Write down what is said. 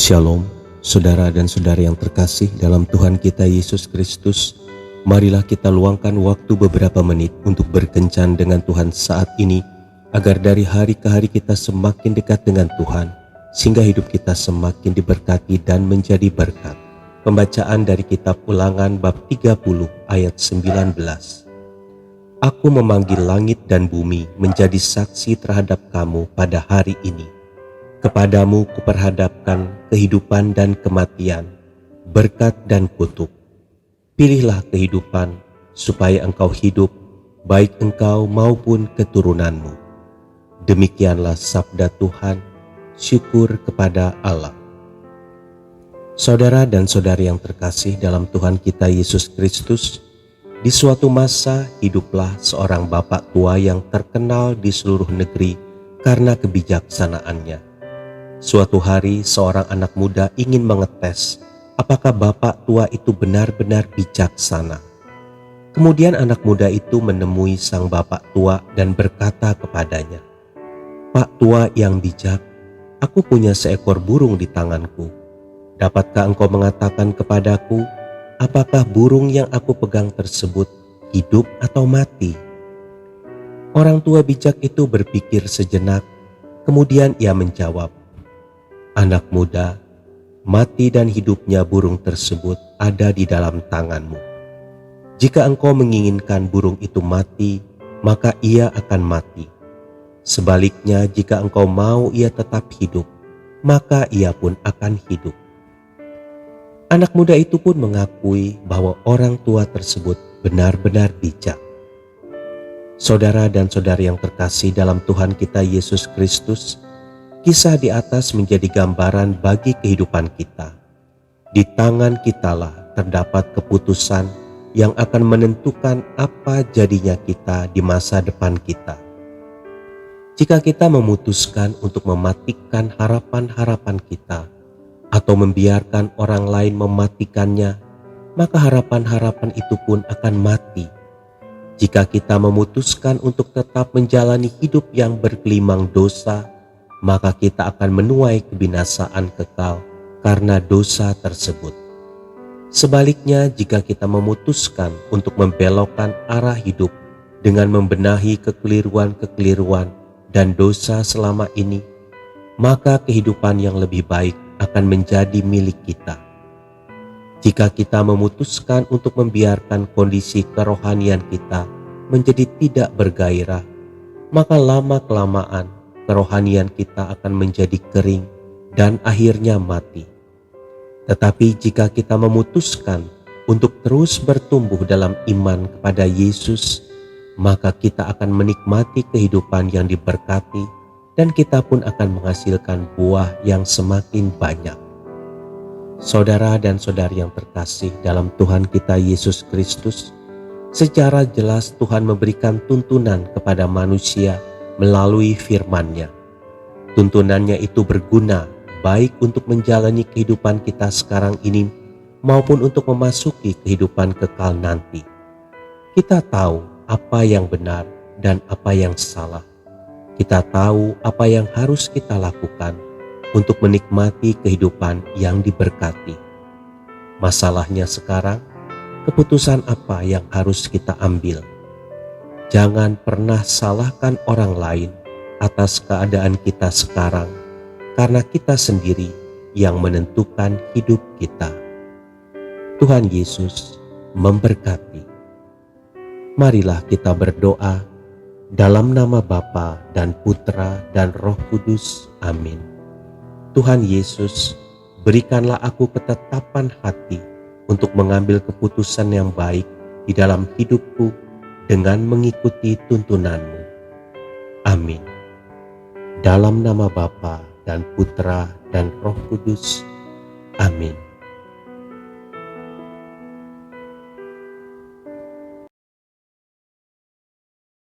Shalom, saudara dan saudari yang terkasih dalam Tuhan kita Yesus Kristus. Marilah kita luangkan waktu beberapa menit untuk berkencan dengan Tuhan saat ini, agar dari hari ke hari kita semakin dekat dengan Tuhan, sehingga hidup kita semakin diberkati dan menjadi berkat. Pembacaan dari kitab Ulangan bab 30 ayat 19. Aku memanggil langit dan bumi menjadi saksi terhadap kamu pada hari ini. Kepadamu kuperhadapkan kehidupan dan kematian, berkat dan kutuk. Pilihlah kehidupan, supaya engkau hidup, baik engkau maupun keturunanmu. Demikianlah sabda Tuhan, syukur kepada Allah. Saudara dan saudari yang terkasih dalam Tuhan kita Yesus Kristus, di suatu masa hiduplah seorang bapak tua yang terkenal di seluruh negeri karena kebijaksanaannya. Suatu hari seorang anak muda ingin mengetes apakah bapak tua itu benar-benar bijaksana. Kemudian anak muda itu menemui sang bapak tua dan berkata kepadanya, "Pak tua yang bijak, aku punya seekor burung di tanganku. Dapatkah engkau mengatakan kepadaku, apakah burung yang aku pegang tersebut hidup atau mati?" Orang tua bijak itu berpikir sejenak, kemudian ia menjawab, "Anak muda, mati dan hidupnya burung tersebut ada di dalam tanganmu. Jika engkau menginginkan burung itu mati, maka ia akan mati. Sebaliknya, jika engkau mau ia tetap hidup, maka ia pun akan hidup." Anak muda itu pun mengakui bahwa orang tua tersebut benar-benar bijak. Saudara dan saudari yang terkasih dalam Tuhan kita Yesus Kristus, kisah di atas menjadi gambaran bagi kehidupan kita. Di tangan kitalah terdapat keputusan yang akan menentukan apa jadinya kita di masa depan kita. Jika kita memutuskan untuk mematikan harapan-harapan kita atau membiarkan orang lain mematikannya, maka harapan-harapan itu pun akan mati. Jika kita memutuskan untuk tetap menjalani hidup yang bergelimang dosa, maka kita akan menuai kebinasaan kekal karena dosa tersebut. Sebaliknya, jika kita memutuskan untuk membelokkan arah hidup dengan membenahi kekeliruan-kekeliruan dan dosa selama ini, maka kehidupan yang lebih baik akan menjadi milik kita. Jika kita memutuskan untuk membiarkan kondisi kerohanian kita menjadi tidak bergairah, maka lama-kelamaan kerohanian kita akan menjadi kering dan akhirnya mati. Tetapi jika kita memutuskan untuk terus bertumbuh dalam iman kepada Yesus, maka kita akan menikmati kehidupan yang diberkati dan kita pun akan menghasilkan buah yang semakin banyak. Saudara dan saudari yang terkasih dalam Tuhan kita Yesus Kristus, secara jelas Tuhan memberikan tuntunan kepada manusia melalui firman-Nya. Tuntunannya itu berguna baik untuk menjalani kehidupan kita sekarang ini maupun untuk memasuki kehidupan kekal nanti. Kita tahu apa yang benar dan apa yang salah. Kita tahu apa yang harus kita lakukan untuk menikmati kehidupan yang diberkati. Masalahnya sekarang, keputusan apa yang harus kita ambil? Jangan pernah salahkan orang lain atas keadaan kita sekarang, karena kita sendiri yang menentukan hidup kita. Tuhan Yesus memberkati. Marilah kita berdoa dalam nama Bapa dan Putra dan Roh Kudus. Amin. Tuhan Yesus, berikanlah aku ketetapan hati untuk mengambil keputusan yang baik di dalam hidupku dengan mengikuti tuntunan-Mu. Amin. Dalam nama Bapa dan Putra dan Roh Kudus. Amin.